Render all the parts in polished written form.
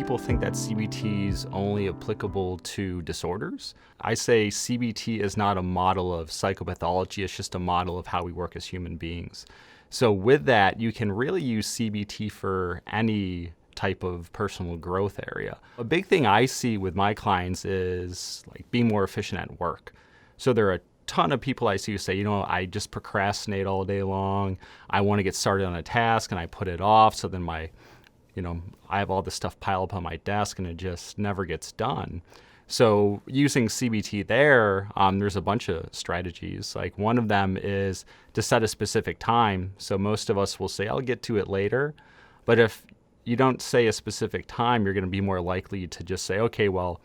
people think that CBT is only applicable to disorders. I say CBT is not a model of psychopathology, it's just a model of how we work as human beings. So with that, you can really use CBT for any type of personal growth area. A big thing I see with my clients is like being more efficient at work. So there are a ton of people I see who say, I just procrastinate all day long. I want to get started on a task and I put it off. So then I have all this stuff piled up on my desk and it just never gets done. So using CBT there's a bunch of strategies. Like one of them is to set a specific time. So most of us will say, I'll get to it later. But if you don't say a specific time, you're going to be more likely to just say, okay, well,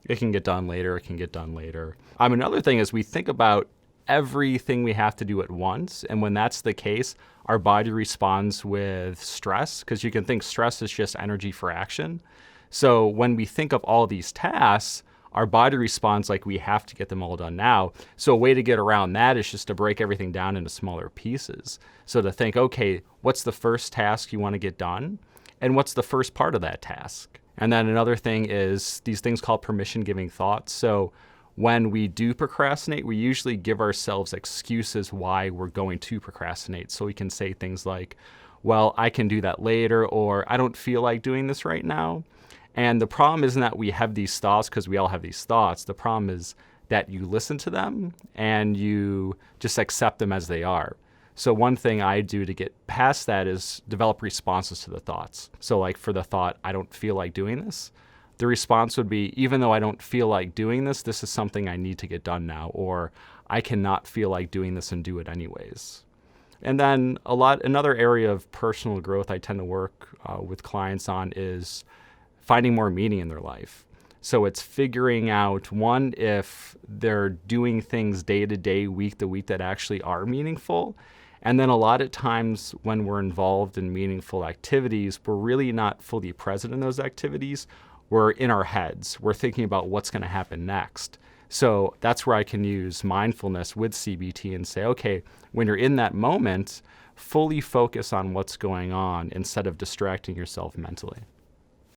it can get done later. It can get done later. Another thing is we think about everything we have to do at once. And when that's the case, our body responds with stress, because you can think stress is just energy for action. So when we think of all these tasks, our body responds like we have to get them all done now. So a way to get around that is just to break everything down into smaller pieces. So to think, okay, what's the first task you want to get done? And what's the first part of that task? And then another thing is these things called permission-giving thoughts. So when we do procrastinate, we usually give ourselves excuses why we're going to procrastinate. So we can say things like, well, I can do that later, or I don't feel like doing this right now. And the problem isn't that we have these thoughts, because we all have these thoughts. The problem is that you listen to them and you just accept them as they are. So one thing I do to get past that is develop responses to the thoughts. So like for the thought, I don't feel like doing this, the response would be, even though I don't feel like doing this, this is something I need to get done now, or I cannot feel like doing this and do it anyways. And then another area of personal growth I tend to work with clients on is finding more meaning in their life. So it's figuring out, one, if they're doing things day to day, week to week that actually are meaningful. And then a lot of times when we're involved in meaningful activities, we're really not fully present in those activities. We're in our heads. We're thinking about what's going to happen next. So that's where I can use mindfulness with CBT and say, okay, when you're in that moment, fully focus on what's going on instead of distracting yourself mentally.